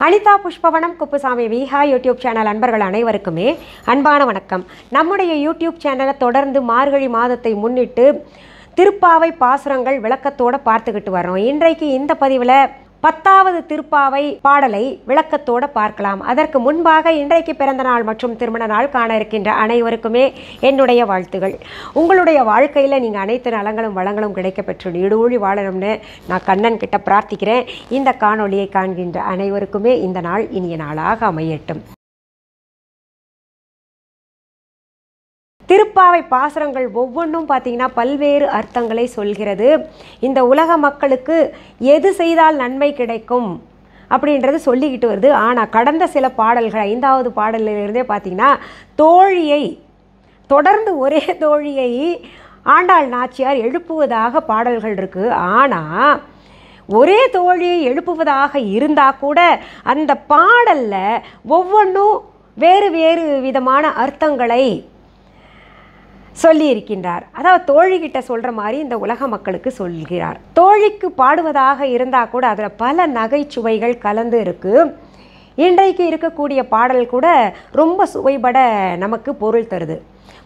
Anitha Pushpavanam Kuppusamy Viha YouTube channel அன்பர்கள் அனைவருக்குமே அன்பான வணக்கம். நம்முடைய யூடியூப் சேனலை தொடர்ந்து மார்கழி மாதத்தை முன்னிட்டு திருப்பாவை பாசுரங்கள் விளக்கத்தோடு பார்த்துக்கிட்டு வரோம். இன்றைக்கு இந்த பதிவில் 10வது திருப்பாவை பாடலை விளக்கத்தோடு பார்க்கலாம். அதற்கு முன்பாக இன்றைக்கு பிறந்த நாள் மற்றும் திருமண நாள் காண இருக்கின்ற அனைவருக்குமே என்னுடைய வாழ்த்துகள். உங்களுடைய வாழ்க்கையில் நீங்கள் அனைத்து நலங்களும் வளங்களும் கிடைக்க பெற்று நீடூழி வாழணும்னு நான் கண்ணன் கிட்ட பிரார்த்திக்கிறேன். இந்த காணொளியை காண்கின்ற அனைவருக்குமே இந்த நாள் இனிய நாளாக அமையட்டும். திருப்பாவை பாசுரங்கள் ஒவ்வொன்றும் பார்த்திங்கன்னா பல்வேறு அர்த்தங்களை சொல்கிறது. இந்த உலக மக்களுக்கு எது செய்தால் நன்மை கிடைக்கும் அப்படின்றது சொல்லிக்கிட்டு வருது. ஆனால் கடந்த சில பாடல்கள் 5வது பாடலிலிருந்தே பார்த்திங்கன்னா தோழியை தொடர்ந்து ஒரே தோழியை ஆண்டாள் நாச்சியார் எழுப்புவதாக பாடல்கள் இருக்குது. ஆனால் ஒரே தோழியை எழுப்புவதாக இருந்தால் கூட அந்த பாடலில் ஒவ்வொன்றும் வேறு வேறு விதமான அர்த்தங்களை சொல்லி இருக்கின்றார். அதாவது தோழிகிட்ட சொல்கிற மாதிரி இந்த உலக மக்களுக்கு சொல்கிறார். தோழிக்கு பாடுவதாக இருந்தால் கூட அதில் பல நகைச்சுவைகள் கலந்து இருக்குது. இன்றைக்கு இருக்கக்கூடிய பாடல் கூட ரொம்ப சுவைபட நமக்கு பொருள் தருது.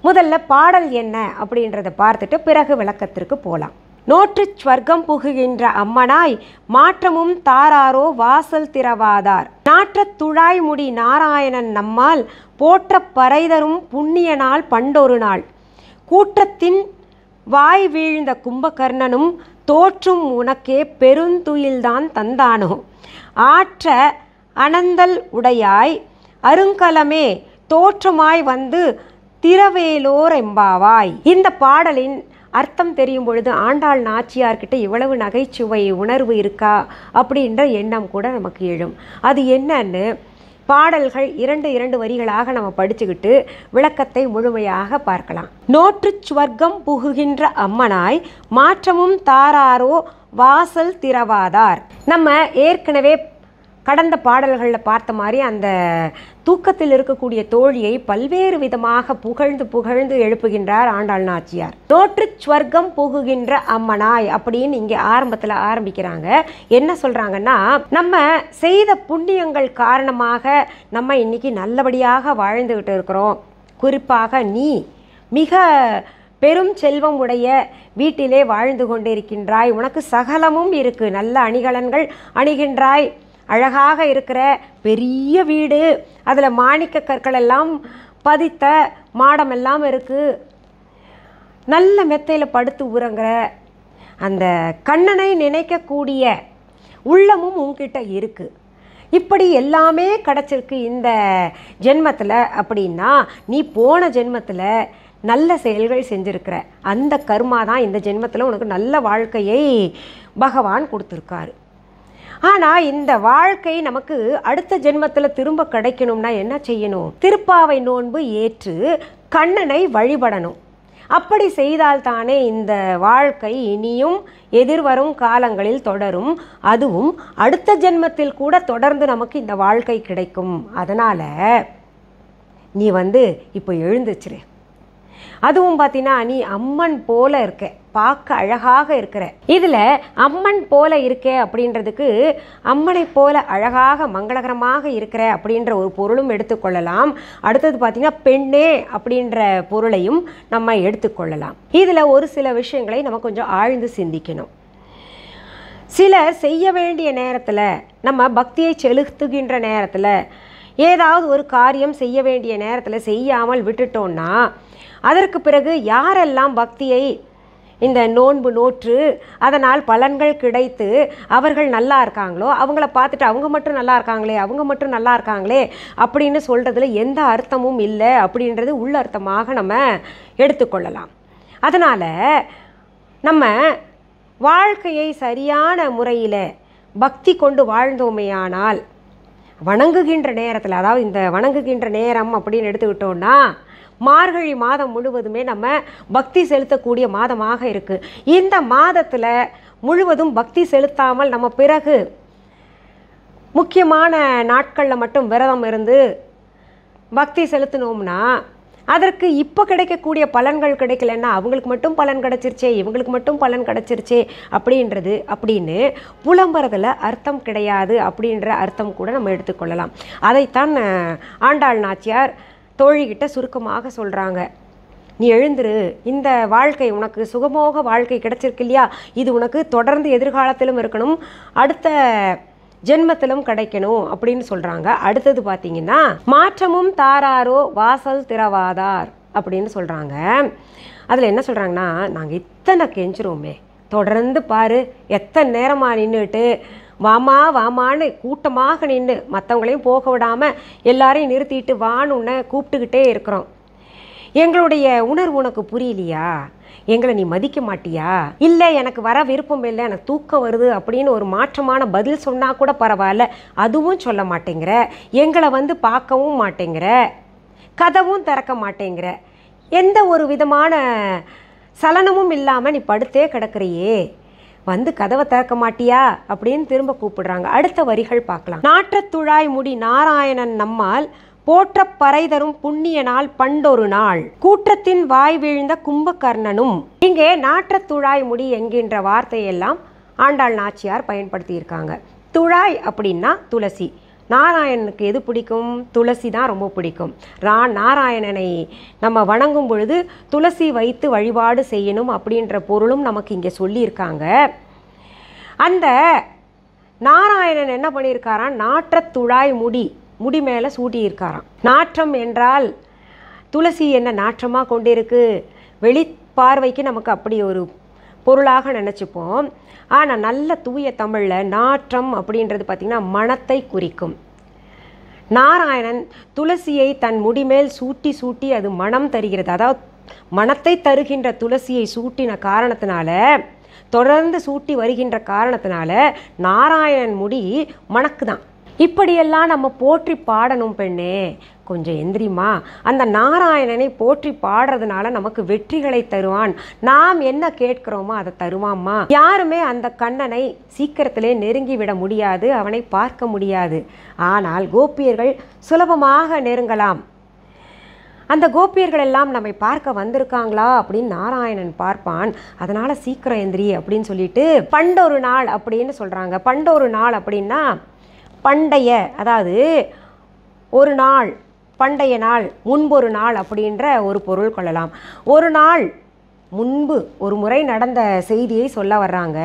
முதல்ல பாடல் என்ன அப்படின்றத பார்த்துட்டு பிறகு விளக்கத்திற்கு போகலாம். நோற்று ஸ்வர்க்கம் புகுகின்ற அம்மனாய் மாற்றமும் தாராரோ வாசல் திறவாதார் நாற்ற துழாய் முடி நாராயணன் நம்மால் போற்ற பறைதரும் புண்ணிய நாள் பண்டொரு நாள் கூற்றத்தின் வாய் வீழ்ந்த கும்பகர்ணனும் தோற்றும் உனக்கே பெருந்துயில்தான் தந்தானோ ஆற்ற அனந்தல் உடையாய் அருங்கலமே தோற்றமாய் வந்து திரவேலோர் எம்பாவாய். இந்த பாடலின் அர்த்தம் தெரியும் பொழுது ஆண்டாள் நாச்சியார்கிட்ட இவ்வளவு நகைச்சுவை உணர்வு இருக்கா அப்படின்ற எண்ணம் கூட நமக்கு எழும். அது என்னன்னு பாடல்கள் இரண்டு வரிகளாக நம்ம படிச்சுக்கிட்டு விளக்கத்தை முழுமையாக பார்க்கலாம். நோற்று ஸ்வர்க்கம் புகுகின்ற அம்மனாய் மாற்றமும் தாராரோ வாசல் திறவாதார். நம்ம ஏற்கனவே கடந்த பாடல்களில் பார்த்த மாதிரி அந்த தூக்கத்தில் இருக்கக்கூடிய தோழியை பல்வேறு விதமாக புகழ்ந்து எழுப்புகின்றார் ஆண்டாள் நாச்சியார். நோற்று ஸ்வர்க்கம் புகுகின்ற அம்மனாய் அப்படின்னு இங்கே ஆரம்பத்தில் ஆரம்பிக்கிறாங்க. என்ன சொல்கிறாங்கன்னா, நம்ம செய்த புண்ணியங்கள் காரணமாக நம்ம இன்னைக்கு நல்லபடியாக வாழ்ந்துக்கிட்டு இருக்கிறோம். குறிப்பாக நீ மிக பெரும் செல்வம் உடைய வீட்டிலே வாழ்ந்து கொண்டிருக்கின்றாய். உனக்கு சகலமும் இருக்குது. நல்ல அணிகலன்கள் அணிகின்றாய். அழகாக இருக்கிற பெரிய வீடு, அதில் மாணிக்க கற்கள் எல்லாம் பதித்த மாடமெல்லாம் இருக்குது. நல்ல மெத்தையில் படுத்து உறங்குற அந்த கண்ணனை நினைக்கக்கூடிய உள்ளமும் உன்கிட்ட இருக்குது. இப்படி எல்லாமே கிடச்சிருக்கு இந்த ஜென்மத்தில். அப்படின்னா நீ போன ஜென்மத்தில் நல்ல செயல்கள் செஞ்சுருக்கிற அந்த கர்மா தான் இந்த ஜென்மத்தில் உனக்கு நல்ல வாழ்க்கையை பகவான் கொடுத்துருக்காரு. ஆனால் இந்த வாழ்க்கை நமக்கு அடுத்த ஜென்மத்தில் திரும்ப கிடைக்கணும்னா என்ன செய்யணும்? திருப்பாவை நோன்பு ஏற்று கண்ணனை வழிபடணும். அப்படி செய்தால்தானே இந்த வாழ்க்கை இனியும் எதிர்வரும் காலங்களில் தொடரும். அதுவும் அடுத்த ஜென்மத்தில் கூட தொடர்ந்து நமக்கு இந்த வாழ்க்கை கிடைக்கும். அதனால் நீ இப்போ எழுந்துச்சிரு. அதுவும் பார்த்தீங்கன்னா நீ அம்மன் போல இருக்க, பார்க்க அழகாக இருக்கிற. இதில் அம்மன் போல இருக்கே அப்படின்றதுக்கு அம்மனை போல அழகாக மங்களகரமாக இருக்கிற அப்படின்ற ஒரு பொருளும் எடுத்துக்கொள்ளலாம். அடுத்தது பார்த்திங்கன்னா பெண்ணே அப்படின்ற பொருளையும் நம்ம எடுத்துக்கொள்ளலாம். இதில் ஒரு சில விஷயங்களை நம்ம கொஞ்சம் ஆழ்ந்து சிந்திக்கணும். சிலர் செய்ய வேண்டிய நேரத்தில், நம்ம பக்தியை செலுத்துகின்ற நேரத்தில், ஏதாவது ஒரு காரியம் செய்ய வேண்டிய நேரத்தில் செய்யாமல் விட்டுட்டோன்னா அதற்கு பிறகு யாரெல்லாம் பக்தியை இந்த நோன்பு நோற்று அதனால் பலன்கள் கிடைத்து அவர்கள் நல்லா இருக்காங்களோ அவங்கள பார்த்துட்டு அவங்க மட்டும் நல்லா இருக்காங்களே அப்படின்னு சொல்கிறதுல எந்த அர்த்தமும் இல்லை அப்படின்றது உள்ளர்த்தமாக நம்ம எடுத்துக்கொள்ளலாம். அதனால் நம்ம வாழ்க்கையை சரியான முறையில் பக்தி கொண்டு வாழ்ந்தோமேயானால் வணங்குகின்ற நேரத்தில், அதாவது இந்த வணங்குகின்ற நேரம் அப்படின்னு எடுத்துக்கிட்டோன்னா மார்கழி மாதம் முழுவதுமே நம்ம பக்தி செலுத்தக்கூடிய மாதமாக இருக்குது. இந்த மாதத்தில் முழுவதும் பக்தி செலுத்தாமல் நம்ம பிறகு முக்கியமான நாட்களில் மட்டும் விரதம் இருந்து பக்தி செலுத்தினோம்னா அதற்கு இப்போ கிடைக்கக்கூடிய பலன்கள் கிடைக்கலன்னா அவங்களுக்கு மட்டும் பலன் கிடச்சிருச்சே, இவங்களுக்கு மட்டும் பலன் கிடச்சிருச்சே அப்படின்னு புலம்புறதில் அர்த்தம் கிடையாது அப்படின்ற அர்த்தம் கூட நம்ம எடுத்துக்கொள்ளலாம். அதைத்தான் ஆண்டாள் நாச்சியார் தோழிகிட்ட சுருக்கமாக சொல்கிறாங்க. நீ எழுந்துரு, இந்த வாழ்க்கை உனக்கு சுகமோக வாழ்க்கை கிடைச்சிருக்கு இல்லையா, இது உனக்கு தொடர்ந்து எதிர்காலத்திலும் இருக்கணும், அடுத்த ஜென்மத்திலும் கிடைக்கணும் அப்படின்னு சொல்கிறாங்க. அடுத்தது பார்த்தீங்கன்னா, மாற்றமும் தாராரோ வாசல் திறவாதார் அப்படின்னு சொல்கிறாங்க. அதில் என்ன சொல்கிறாங்கன்னா, நாங்கள் இத்தனை கெஞ்சிருவோமே, தொடர்ந்து பாரு எத்தனை நேரமாக நின்றுட்டு வாமா வாமான்னு கூட்டமாக நின்று மற்றவங்களையும் போக விடாமல் எல்லாரையும் நிறுத்திட்டு வான்னு உன்னை கூப்பிட்டுக்கிட்டே இருக்கிறோம். எங்களுடைய உணர்வு உனக்கு புரியலையா? எங்களை நீ மதிக்க மாட்டியா? இல்லை எனக்கு வர விருப்பம் இல்லை, எனக்கு தூக்கம் வருது அப்படின்னு ஒரு மாற்றமான பதில் சொன்னால் கூட பரவாயில்ல, அதுவும் சொல்ல மாட்டேங்கிற, எங்களை வந்து பார்க்கவும் மாட்டேங்கிற, கதவும் திறக்க மாட்டேங்கிற, எந்த ஒரு விதமான சலனமும் இல்லாமல் நீ படுத்தே கிடக்கிறியே, வந்து கதவை திறக்க மாட்டியா அப்படின்னு திரும்ப கூப்பிடுறாங்க. அடுத்த வரிகள் பார்க்கலாம். நாற்றத்துழாய் முடி நாராயணன் நம்மால் போற்ற பறை தரும் புண்ணிய நாள் பண்டொரு நாள் கூற்றத்தின் வாய் வீழ்ந்த கும்பகர்ணனும். இங்கே நாற்றத்துழாய் முடி என்கின்ற வார்த்தையெல்லாம் ஆண்டாள் நாச்சியார் பயன்படுத்தி இருக்காங்க. துழாய் அப்படின்னா துளசி. நாராயணனுக்கு எது பிடிக்கும்? துளசி தான் ரொம்ப பிடிக்கும். நாராயணனை நம்ம வணங்கும் பொழுது துளசி வைத்து வழிபாடு செய்யணும் அப்படின்ற பொருளும் நமக்கு இங்கே சொல்லியிருக்காங்க. அந்த நாராயணன் என்ன பண்ணியிருக்காராம்? நாற்றத்துழாய் முடி மேலே சூட்டியிருக்காராம். நாற்றம் என்றால் துளசி என்ன நாற்றமாக கொண்டிருக்கு, வெளிப்பார்வைக்கு நமக்கு அப்படி ஒரு பொருளாக நினச்சிப்போம். ஆனால் நல்ல தூய தமிழில் நாற்றம் அப்படின்றது பார்த்திங்கன்னா மனத்தை குறிக்கும். நாராயணன் துளசியை தன் முடிமேல் சூட்டி அது மனம் தருகிறது. அதாவது மனத்தை தருகின்ற துளசியை சூட்டின காரணத்தினால, தொடர்ந்து சூட்டி வருகின்ற காரணத்தினால நாராயணன் முடி மணக்கு தான். இப்படியெல்லாம் நம்ம போற்றி பாடணும் பெண்ணே, கொஞ்சம் எந்திரிமா. அந்த நாராயணனை போற்றி பாடுறதுனால நமக்கு வெற்றிகளை தருவான். நாம் என்ன கேட்கிறோமோ அதை தருவாம்மா. யாருமே அந்த கண்ணனை சீக்கிரத்திலே நெருங்கி விட முடியாது, அவனை பார்க்க முடியாது. ஆனால் கோபியர்கள் சுலபமாக நெருங்கலாம். அந்த கோபியர்கள் எல்லாம் நம்மை பார்க்க வந்திருக்காங்களா அப்படின்னு நாராயணன் பார்ப்பான். அதனால சீக்கிரம் எந்திரி அப்படின்னு சொல்லிட்டு பண்டொரு நாள் அப்படின்னு சொல்றாங்க. பண்டொரு நாள் அப்படின்னா பண்டைய, அதாவது ஒரு நாள், பண்டைய நாள், முன்பொரு நாள் அப்படின்ற ஒரு பொருள் கொள்ளலாம். ஒரு நாள் முன்பு ஒரு முறை நடந்த செய்தியை சொல்ல வர்றாங்க.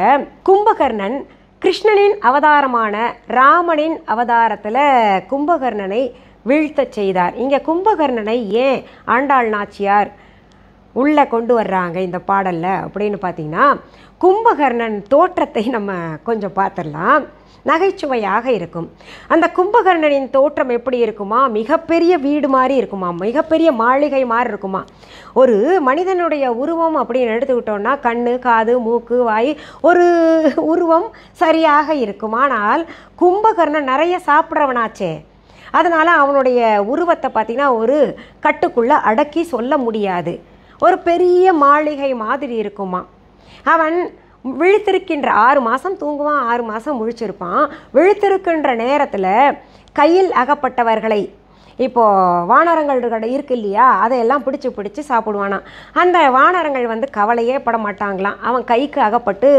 கும்பகர்ணன் கிருஷ்ணனின் அவதாரமான ராமனின் அவதாரத்தில் கும்பகர்ணனை வீழ்த்தச் செய்தார். இங்கே கும்பகர்ணனை ஏன் ஆண்டாள் நாச்சியார் உள்ளே கொண்டு வர்றாங்க இந்த பாடலில் அப்படின்னு பார்த்தீங்கன்னா, கும்பகர்ணன் தோற்றத்தை நம்ம கொஞ்சம் பார்த்துடலாம். நகைச்சுவையாக இருக்கும். அந்த கும்பகர்ணனின் தோற்றம் எப்படி இருக்குமா? மிகப்பெரிய வீடு மாதிரி இருக்குமா, மிகப்பெரிய மாளிகை மாதிரி இருக்குமா. ஒரு மனிதனுடைய உருவம் அப்படின்னு எடுத்துக்கிட்டோன்னா கண்ணு, காது, மூக்கு, வாய், ஒரு உருவம் சரியாக இருக்கும். ஆனால் கும்பகர்ணன் நிறைய சாப்பிட்றவனாச்சே, அதனால் அவனுடைய உருவத்தை பார்த்திங்கன்னா ஒரு கட்டுக்குள்ளே அடக்கி சொல்ல முடியாது. ஒரு பெரிய மாளிகை மாதிரி இருக்குமா. அவன் விழித்திருக்கின்ற 6 மாதம் தூங்குவான், 6 மாதம் முழிச்சிருப்பான். விழித்திருக்கின்ற நேரத்தில் கையில் அகப்பட்டவர்களை, இப்போது வானரங்கள் இருக்கு இல்லையா, அதையெல்லாம் பிடிச்சி சாப்பிடுவானா. அந்த வானரங்கள் வந்து கவலையே பட மாட்டாங்களாம். அவன் கைக்கு அகப்பட்டு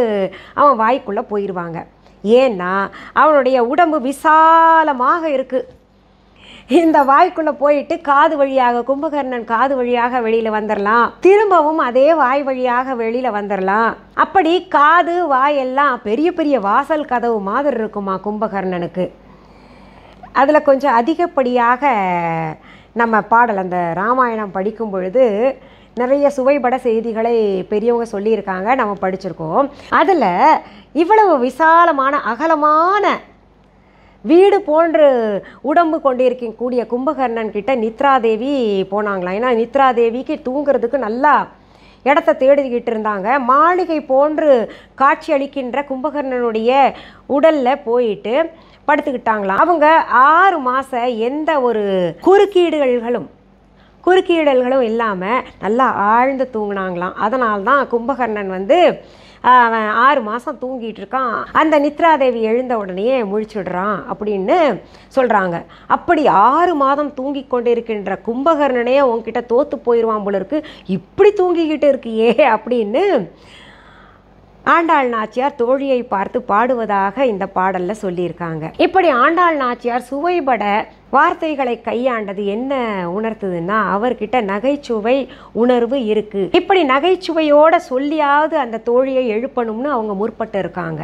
அவன் வாய்க்குள்ளே போயிடுவாங்க. ஏன்னா அவனுடைய உடம்பு விசாலமாக இருக்குது. இந்த வாய்க்குள்ளே போயிட்டு காது வழியாக, கும்பகர்ணன் காது வழியாக வெளியில் வந்துடலாம், திரும்பவும் அதே வாய் வழியாக வெளியில் வந்துடலாம். அப்படி காது வாய் எல்லாம் பெரிய பெரிய வாசல் கதவு மாதிரி இருக்குமா கும்பகர்ணனுக்கு. அதில் கொஞ்சம் அதிகப்படியாக நம்ம பாடல், அந்த ராமாயணம் படிக்கும் பொழுது நிறைய சுவைபட செய்திகளை பெரியவங்க சொல்லியிருக்காங்க, நம்ம படிச்சிருக்கோம். அதில் இவ்வளவு விசாலமான அகலமான வீடு போன்று உடம்பு கொண்டிருக்கக்கூடிய கும்பகர்ணன் கிட்ட நித்ராதேவி போனாங்களாம். ஏன்னா நித்ராதேவிக்கு தூங்குறதுக்கு நல்லா இடத்த தேடிக்கிட்டு இருந்தாங்க. மாளிகை போன்று காட்சி அளிக்கின்ற கும்பகர்ணனுடைய உடலில் போயிட்டு படுத்துக்கிட்டாங்களாம். அவங்க 6 மாதம் எந்த ஒரு குறுக்கீடுகளும் இல்லாமல் நல்லா ஆழ்ந்து தூங்கினாங்களாம். அதனால்தான் கும்பகர்ணன் வந்து அவன் 6 மாதம் தூங்கிட்டு இருக்கான், அந்த நித்ராதேவி எழுந்த உடனே முழிச்சுடுறான் அப்படின்னு சொல்கிறாங்க. அப்படி 6 மாதம் தூங்கி கொண்டு இருக்கின்ற கும்பகர்ணனே உன்கிட்ட தோற்று போயிடுவான் போல இருக்கு, இப்படி தூங்கிக்கிட்டு இருக்கியே அப்படின்னு ஆண்டாள் நாச்சியார் தோழியை பார்த்து பாடுவதாக இந்த பாடலில் சொல்லியிருக்காங்க. இப்படி ஆண்டாள் நாச்சியார் சுவைபட வார்த்தைகளை கையாண்டது என்ன உணர்த்துதுன்னா, அவர்கிட்ட நகைச்சுவை உணர்வு இருக்கு. இப்படி நகைச்சுவையோட சொல்லியாவது அந்த தோழியை எழுப்பணும்னு அவங்க முற்பட்டு இருக்காங்க.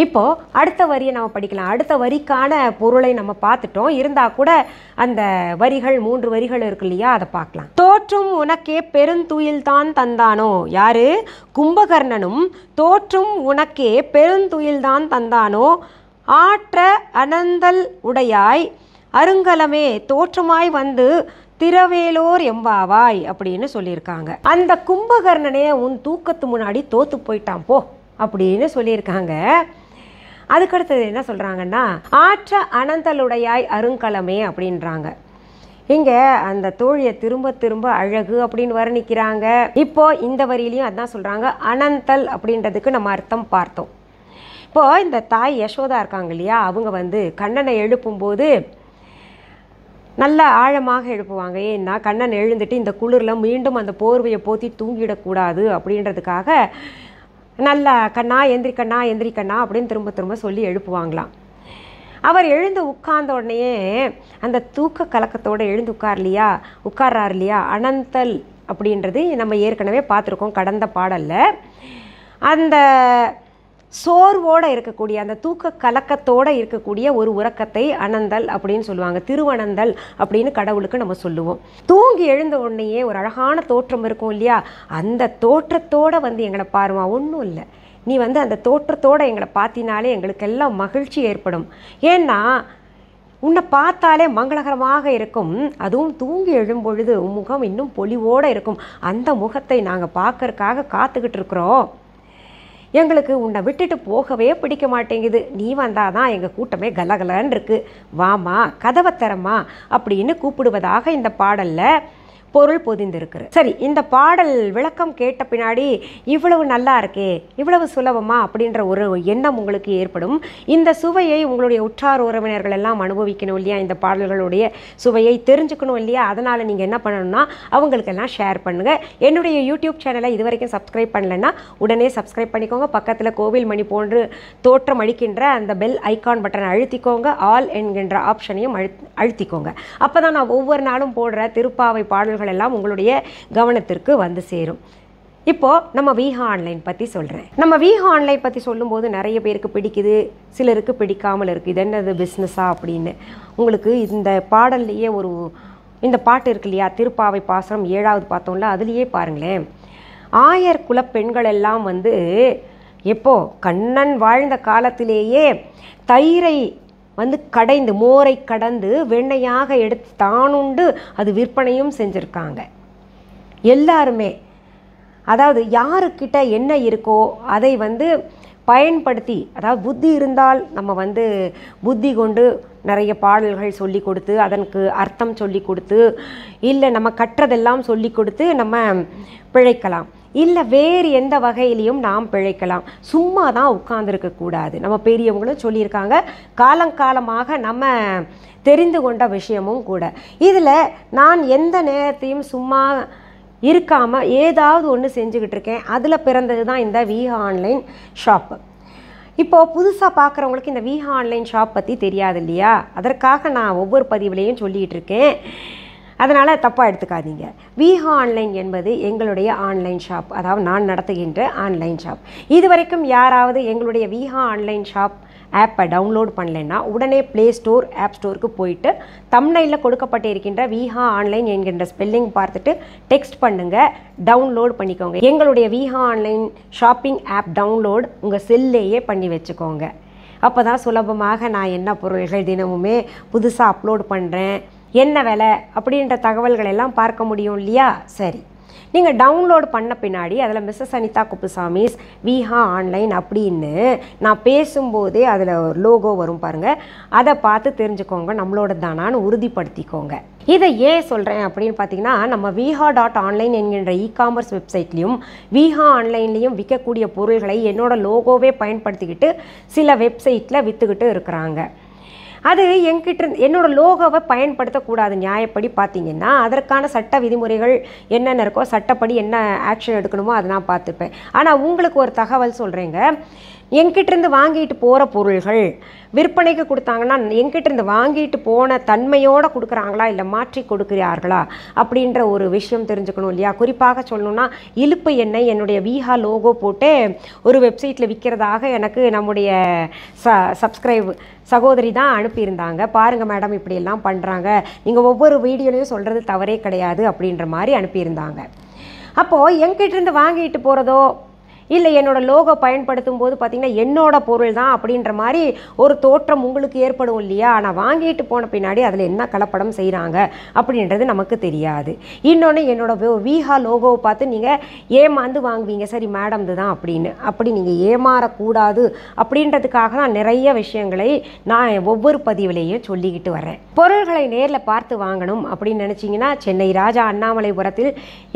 இப்போ அடுத்த வரியை நம்ம படிக்கலாம். அடுத்த வரிக்கான பொருளை நம்ம பார்த்துட்டோம், இருந்தால் கூட அந்த வரிகள் 3 வரிகள் இருக்கு இல்லையா, அதை பார்க்கலாம். தோற்றும் உனக்கே பெருந்துயில் தான் தந்தானோ, யாரு? கும்பகர்ணனும் தோற்றும் உனக்கே பெருந்துயில் தான் தந்தானோ, ஆற்ற அனந்தல் உடையாய் அருங்கலமே தோற்றமாய் வந்து திரவேலோர் எம்பாவாய் அப்படின்னு சொல்லியிருக்காங்க. அந்த கும்பகர்ணனே உன் தூக்கத்து முன்னாடி தோத்து போயிட்டான் போ அப்படின்னு சொல்லியிருக்காங்க. அதுக்கடுத்தது என்ன சொல்கிறாங்கன்னா, ஆற்ற அனந்தலுடையாய் அருங்கலமே அப்படின்றாங்க. இங்கே அந்த தோழியை திரும்ப திரும்ப அழகு அப்படின்னு வர்ணிக்கிறாங்க. இப்போ இந்த வரியிலையும் அதான் சொல்கிறாங்க. அனந்தல் அப்படின்றதுக்கு நம்ம அர்த்தம் பார்த்தோம். இப்போது இந்த தாய் யசோதா இருக்காங்க இல்லையா, அவங்க வந்து கண்ணனை எழுப்பும்போது நல்லா ஆழமாக எழுப்புவாங்க. ஏன்னா கண்ணன் எழுந்துட்டு இந்த குளிரில் மீண்டும் அந்த போர்வையை போத்தி தூங்கிடக்கூடாது அப்படின்றதுக்காக நல்லா கண்ணா எந்திரிக்கண்ணா எந்திரிக்கண்ணா அப்படின்னு திரும்ப திரும்ப சொல்லி எழுப்புவாங்களாம். அவர் எழுந்து உட்கார்ந்த உடனேயே அந்த தூக்க கலக்கத்தோடு எழுந்து உட்கார்றார் இல்லையா, அனந்தல் அப்படின்றது நம்ம ஏற்கனவே பார்த்துருக்கோம் கடந்த பாடலில். அந்த சோர்வோடு இருக்கக்கூடிய அந்த தூக்க கலக்கத்தோடு இருக்கக்கூடிய ஒரு உறக்கத்தை அனந்தல் அப்படின்னு சொல்லுவாங்க. திருவனந்தல் அப்படின்னு கடவுளுக்கு நம்ம சொல்லுவோம். தூங்கி எழுந்த உடனேயே ஒரு அழகான தோற்றம் இருக்கும் இல்லையா, அந்த தோற்றத்தோடு வந்து எங்களை பாருமா, ஒன்றும் இல்லை, நீ வந்து அந்த தோற்றத்தோடு எங்களை பார்த்தினாலே எங்களுக்கெல்லாம் மகிழ்ச்சி ஏற்படும். ஏன்னா உன்னை பார்த்தாலே மங்களகரமாக இருக்கும், அதுவும் தூங்கி எழும்பொழுது உன் முகம் இன்னும் பொலிவோடு இருக்கும். அந்த முகத்தை நாங்கள் பார்க்கறதுக்காக காத்துக்கிட்டு இருக்கிறோம். எங்களுக்கு உன்னை விட்டுட்டு போகவே பிடிக்க மாட்டேங்குது, நீ வந்தாதான் எங்கள் கூட்டமே கலகலன்னு இருக்கு, வாமா கதவை தரமா அப்படின்னு கூப்பிடுவதாக இந்த பாடலில் பொருள் பொதிந்திருக்குது. சரி, இந்த பாடல் விளக்கம் கேட்ட பின்னாடி இவ்வளவு நல்லா இருக்கே, இவ்வளவு சுலபமா அப்படின்ற ஒரு எண்ணம் உங்களுக்கு ஏற்படும். இந்த சுவையை உங்களுடைய உற்றார் உறவினர்கள் எல்லாம் அனுபவிக்கணும் இல்லையா, இந்த பாடல்களுடைய சுவையை தெரிஞ்சுக்கணும் இல்லையா, அதனால் நீங்கள் என்ன பண்ணணும்னா அவங்களுக்கெல்லாம் ஷேர் பண்ணுங்கள். என்னுடைய யூடியூப் சேனலை இது வரைக்கும் சப்ஸ்கிரைப் பண்ணலைன்னா உடனே சப்ஸ்கிரைப் பண்ணிக்கோங்க. பக்கத்தில் கோவில் மணி போன்று தோற்றம் அளிக்கின்ற அந்த பெல் ஐக்கான் பட்டனை அழுத்திக்கோங்க. ஆல் என்கின்ற ஆப்ஷனையும் அழுத்திக்கோங்க. அப்போ தான் நான் ஒவ்வொரு நாளும் போடுற திருப்பாவை பாடல்கள் எல்லாம் உங்களுடைய கவனத்திற்கு வந்து சேரும். இப்போது நம்ம விஹா ஆன்லைன் பற்றி சொல்கிறேன். நம்ம விஹா ஆன்லைன் பற்றி சொல்லும்போது நிறைய பேருக்கு பிடிக்குது, சிலருக்கு பிடிக்காமல் இருக்குது. இது என்னது பிஸ்னஸா அப்படின்னு. உங்களுக்கு இந்த பாடல்லையே இந்த பாட்டு இருக்கு இல்லையா, திருப்பாவை பாசுரம் 7வது பார்த்தோம்ல, அதுலேயே பாருங்களேன், ஆயர் குல பெண்கள் எல்லாம் வந்து எப்போ கண்ணன் வாழ்ந்த காலத்திலேயே தயிரை வந்து கடைந்து மோரை கடந்து வெண்ணையாக எடுத்து தானுண்டு அது விற்பனையும் செஞ்சுருக்காங்க எல்லாருமே. அதாவது யாருக்கிட்ட என்ன இருக்கோ அதை வந்து பயன்படுத்தி, அதாவது புத்தி இருந்தால் நம்ம வந்து புத்தி கொண்டு நிறைய பாடல்கள் சொல்லி கொடுத்து அதற்கு அர்த்தம் சொல்லி கொடுத்து, இல்லை நம்ம கற்றதெல்லாம் சொல்லி கொடுத்து நம்ம பிழைக்கலாம். இல்லை வேறு எந்த வகையிலையும் நாம் பிழைக்கலாம். சும்மா தான் உட்கார்ந்துருக்கக்கூடாது. நம்ம பெரியவங்களும் சொல்லியிருக்காங்க, காலங்காலமாக நம்ம தெரிந்து கொண்ட விஷயமும் கூட. இதில் நான் எந்த நேரத்தையும் சும்மா இருக்காமல் ஏதாவது ஒன்று செஞ்சுக்கிட்டு இருக்கேன். அதில் பிறந்தது தான் இந்த விஹா ஆன்லைன் ஷாப்பு. இப்போது புதுசாக பார்க்குறவங்களுக்கு இந்த விஹா ஆன்லைன் ஷாப் பற்றி தெரியாது இல்லையா, அதற்காக நான் ஒவ்வொரு பதிவுலையும் சொல்லிகிட்டு இருக்கேன். அதனால் தப்பாக எடுத்துக்காதீங்க. விஹா ஆன்லைன் என்பது எங்களுடைய ஆன்லைன் ஷாப், அதாவது நான் நடத்துகின்ற ஆன்லைன் ஷாப். இது வரைக்கும் யாராவது எங்களுடைய விஹா ஆன்லைன் ஷாப் ஆப்பை டவுன்லோட் பண்ணலைன்னா உடனே ப்ளே ஸ்டோர் ஆப் ஸ்டோருக்கு போயிட்டு தம்ப்நெயிலில் கொடுக்கப்பட்டு இருக்கின்ற விஹா ஆன்லைன் என்கின்ற ஸ்பெல்லிங் பார்த்துட்டு டெக்ஸ்ட் பண்ணுங்கள், டவுன்லோட் பண்ணிக்கோங்க. எங்களுடைய Viha online shopping app download உங்கள் செல்லையே பண்ணி வச்சுக்கோங்க. அப்போ தான் சுலபமாக நான் என்ன பொருள்கள் தினமுமே புதுசாக அப்லோட் பண்ணுறேன், என்ன விலை அப்படின்ற தகவல்கள் எல்லாம் பார்க்க முடியும் இல்லையா. சரி, நீங்கள் டவுன்லோட் பண்ண பின்னாடி அதில் மிஸ்ஸஸ் அனிதா குப்புசாமிஸ் விஹா ஆன்லைன் அப்படின்னு நான் பேசும்போதே அதில் ஒரு லோகோ வரும் பாருங்கள், அதை பார்த்து தெரிஞ்சுக்கோங்க நம்மளோட தானான்னு உறுதிப்படுத்திக்கோங்க. இதை ஏன் சொல்கிறேன் அப்படின்னு பார்த்தீங்கன்னா, நம்ம viha.online என்கின்ற இ-காமர்ஸ் வெப்சைட்லேயும் விஹா ஆன்லைன்லேயும் விற்கக்கூடிய பொருள்களை என்னோட லோகோவே பயன்படுத்திக்கிட்டு சில வெப்சைட்டில் விற்றுக்கிட்டு இருக்கிறாங்க. அது என்கிட்ட என்னோட லோகோவை பயன்படுத்தக்கூடாது. நியாயப்படி பார்த்தீங்கன்னா அதற்கான சட்ட விதிமுறைகள் என்னென்ன இருக்கோ, சட்டப்படி என்ன ஆக்ஷன் எடுக்கணுமோ அதை நான் பார்த்துப்பேன். ஆனால் உங்களுக்கு ஒரு தகவல் சொல்கிறேங்க, என்கிட்டேருந்து வாங்கிட்டு போகிற பொருள்கள் விற்பனைக்கு கொடுத்தாங்கன்னா என்கிட்டேருந்து வாங்கிட்டு போன தன்மையோடு கொடுக்குறாங்களா இல்லை மாற்றி கொடுக்குறார்களா அப்படின்ற ஒரு விஷயம் தெரிஞ்சுக்கணும் இல்லையா. குறிப்பாக சொல்லணும்னா இழுப்பு எண்ணெய் என்னுடைய விஹா லோகோ போட்டு ஒரு வெப்சைட்டில் விற்கிறதாக எனக்கு நம்முடைய சப்ஸ்கிரைப் சகோதரி தான் அனுப்பியிருந்தாங்க. பாருங்கள் மேடம் இப்படியெல்லாம் பண்ணுறாங்க, நீங்கள் ஒவ்வொரு வீடியோலையும் சொல்கிறது தவறே கிடையாது அப்படின்ற மாதிரி அனுப்பியிருந்தாங்க. அப்போது என்கிட்டேருந்து வாங்கிட்டு போகிறதோ இல்லை என்னோட லோகோ பயன்படுத்தும் போது பார்த்திங்கன்னா என்னோட பொருள் தான் அப்படின்ற மாதிரி ஒரு தோற்றம் உங்களுக்கு ஏற்படும் இல்லையா. ஆனால் வாங்கிட்டு போன பின்னாடி அதில் என்ன கலப்படம் செய்கிறாங்க அப்படின்றது நமக்கு தெரியாது. இன்னொன்று என்னோட விஹா லோகோவை பார்த்து நீங்கள் ஏமாந்து வாங்குவீங்க, சரி மேடம் தான் அப்படின்னு. அப்படி நீங்கள் ஏமாறக்கூடாது அப்படின்றதுக்காக தான் நிறைய விஷயங்களை நான் ஒவ்வொரு பதிவிலையும் சொல்லிக்கிட்டு வரேன். பொருள்களை நேரில் பார்த்து வாங்கணும் அப்படின்னு நினச்சிங்கன்னா சென்னை ராஜா அண்ணாமலைபுரத்தில்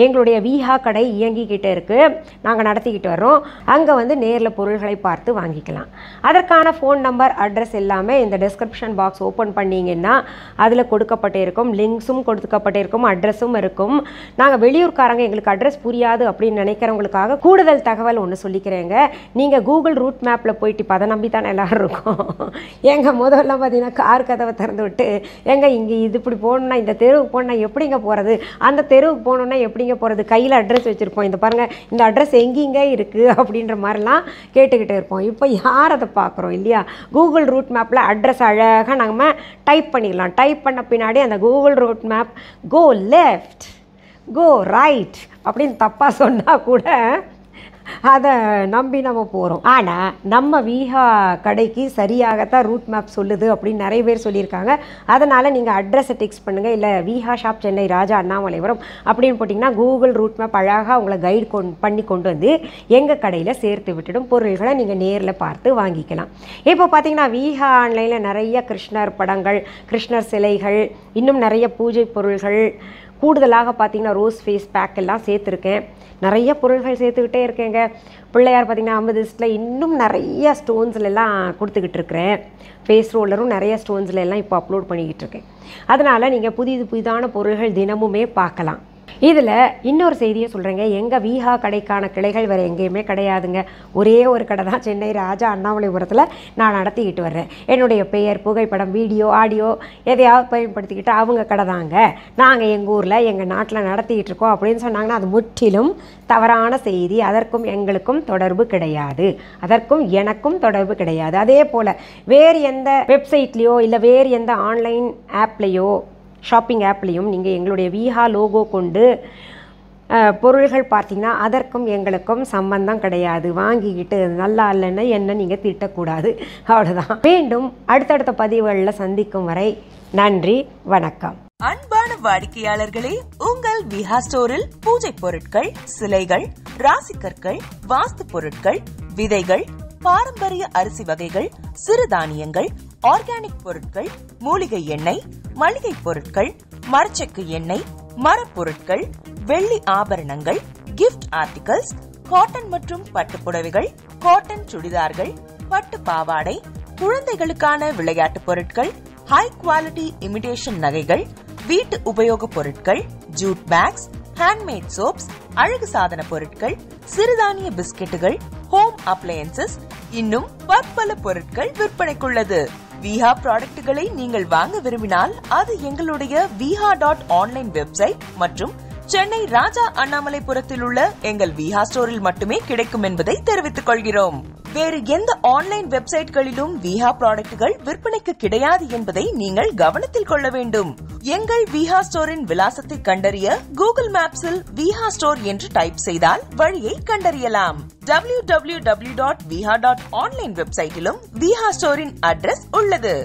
எங்களுடைய விஹா கடை இயங்கிக்கிட்டு இருக்குது, நாங்கள் நடத்திக்கிட்டு வரோம். அங்கே வந்து நேரில் பொருள்களை பார்த்து வாங்கிக்கலாம். அதற்கான ஃபோன் நம்பர் அட்ரஸ் எல்லாமே இந்த டிஸ்கிரிப்ஷன் பாக்ஸ் ஓப்பன் பண்ணிங்கன்னா அதில் கொடுக்கப்பட்டு இருக்கும், லிங்க்ஸும் கொடுக்கப்பட்டு இருக்கும், அட்ரஸும் இருக்கும். நாங்கள் வெளியூர்காரங்க எங்களுக்கு அட்ரஸ் புரியாது அப்படின்னு நினைக்கிறவங்களுக்காக கூடுதல் தகவல் ஒன்று சொல்லிக்கிறேங்க. நீங்கள் கூகுள் ரூட் மேப்பில் போயிட்டு இப்போ அதை நம்பி தானே எல்லோரும் இருக்கும். எங்கள் முதல்ல பார்த்தீங்கன்னா கார் கதவை திறந்து விட்டு இங்கே இது இப்படி போகணுன்னா இந்த தெருவுக்கு போகணுன்னா எப்படிங்க போகிறது, அந்த தெருவுக்கு போகணுன்னா எப்படிங்க போகிறது, கையில் அட்ரஸ் வச்சுருப்போம், இந்த பாருங்கள் இந்த அட்ரஸ் எங்கேங்க இருக்குது அப்படின்ற மாதிரிலாம் கேட்டுக்கிட்டே இருப்போம். இப்போ யார் அதை பார்க்குறோம் இல்லையா. கூகுள் ரூட் மேப்பில் அட்ரஸ் அழகாக நம்ம டைப் பண்ணிடலாம். டைப் பண்ண பின்னாடி அந்த Google route map go left go right அப்படின்னு தப்பாக சொன்னால் கூட அதை நம்பி நம்ம போகிறோம். ஆனால் நம்ம விஹா கடைக்கு சரியாகத்தான் ரூட் மேப் சொல்லுது அப்படின்னு நிறைய பேர் சொல்லியிருக்காங்க. அதனால் நீங்கள் அட்ரஸை டெக்ஸ்ட் பண்ணுங்கள், இல்லை விஹா ஷாப் சென்னை ராஜா அண்ணாமலைபுரம் அப்படின்னு போட்டிங்கன்னா கூகுள் ரூட் மேப் அழகாக உங்களை கைடு பண்ணி கொண்டு வந்து எங்கள் கடையில் சேர்த்து விட்டுடும். பொருள்களை நீங்கள் நேரில் பார்த்து வாங்கிக்கலாம். இப்போ பார்த்தீங்கன்னா விஹா ஆன்லைனில் நிறைய கிருஷ்ணர் படங்கள், கிருஷ்ணர் சிலைகள், இன்னும் நிறைய பூஜை பொருள்கள், கூடுதலாக பார்த்திங்கன்னா ரோஸ் ஃபேஸ் பேக் எல்லாம் சேர்த்துருக்கேன். நிறைய பொருள்கள் சேர்த்துக்கிட்டே இருக்கேங்க. பிள்ளையார் பார்த்திங்கன்னா அமிர்தத்தில் இன்னும் நிறைய ஸ்டோன்ஸ்லாம் கொடுத்துக்கிட்டு இருக்கிறேன். ஃபேஸ் ரோலரும் நிறைய ஸ்டோன்ஸ்ல எல்லாம் இப்போ அப்லோட் பண்ணிக்கிட்டு இருக்கேன். அதனால் நீங்கள் புதிதான பொருள்கள் தினமுமே பார்க்கலாம். இதில் இன்னொரு செய்தியை சொல்கிறேங்க, எங்கள் விஹா கடைக்கான கிளைகள் வேறு எங்கேயுமே கிடையாதுங்க. ஒரே ஒரு கடை தான் சென்னை ராஜா அண்ணாமலைபுரத்தில் நான் நடத்திக்கிட்டு வர்றேன். என்னுடைய பெயர், புகைப்படம், வீடியோ, ஆடியோ எதையாவது பயன்படுத்திக்கிட்டு அவங்க கடை தாங்க, நாங்கள் எங்கள் ஊரில் எங்கள் நாட்டில் நடத்திக்கிட்டு இருக்கோம் அப்படின்னு சொன்னாங்கன்னா அது முற்றிலும் தவறான செய்தி. அதற்கும் எங்களுக்கும் தொடர்பு கிடையாது, அதற்கும் எனக்கும் தொடர்பு கிடையாது. அதே போல் வேறு எந்த வெப்சைட்லேயோ இல்லை வேறு எந்த ஆன்லைன் ஆப்லேயோ ஷாப்பிங் ஆப்லேயும் நீங்கள் எங்களுடைய விஹா லோகோ கொண்டு பொருள்கள் பார்த்தீங்கன்னா அதற்கும் எங்களுக்கும் சம்பந்தம் கிடையாது. வாங்கிக்கிட்டு நல்லா இல்லைன்னு என்ன நீங்கள் திட்டக்கூடாது, அவ்வளோதான். மீண்டும் அடுத்தடுத்த பதிவுகளில் சந்திக்கும் வரை நன்றி, வணக்கம். அன்பான வாடிக்கையாளர்களே, உங்கள் விஹா ஸ்டோரில் பூஜை பொருட்கள், சிலைகள், ராசிக்கற்கள், வாஸ்து பொருட்கள், விதைகள், பாரம்பரிய அரிசி வகைகள், சிறுதானியங்கள், ஆர்கானிக் பொருட்கள், மூலிகை எண்ணெய், மளிகை பொருட்கள், மரச்செக்கு எண்ணெய், மரப்பொருட்கள், வெள்ளி ஆபரணங்கள், கிஃப்ட் ஆர்டிகல்ஸ், காட்டன் மற்றும் பட்டு புடவைகள், காட்டன் சுடிதார்கள், பட்டு பாவாடை, குழந்தைகளுக்கான விளையாட்டு பொருட்கள், ஹை குவாலிட்டி இமிடேஷன் நகைகள், வீட்டு உபயோக பொருட்கள், ஜூட் பேக்ஸ், ஹேண்ட்மேட் சோப்ஸ், அழகு சாதன பொருட்கள், சிறுதானிய பிஸ்கெட்டுகள், ஹோம் அப்ளையன்சஸ், இன்னும் பற்பல பொருட்கள் விற்பனைக்குள்ளது. விஹா ப்ராடக்ட்களை நீங்கள் வாங்க விரும்பினால் அது எங்களுடைய viha.online வெப்சைட் மற்றும் சென்னை ராஜா அண்ணாமலைபுரத்தில் உள்ள எங்கள் விஹா ஸ்டோரில் மட்டுமே கிடைக்கும் என்பதை தெரிவித்துக் கொள்கிறோம். வேறு எந்த ஆன்லைன் வெப்சைட்களிலும் விஹா ப்ராடக்ட்கள் விற்பனைக்கு கிடையாது என்பதை நீங்கள் கவனத்தில் கொள்ள வேண்டும். எங்கள் விஹா ஸ்டோரின் விலாசத்தை கண்டறிய கூகுள் மேப்ஸில் விஹா ஸ்டோர் என்று டைப் செய்தால் வழியை கண்டறியலாம். www.viha.online வெப்சைட்டிலும் விஹா ஸ்டோரின் அட்ரஸ் உள்ளது.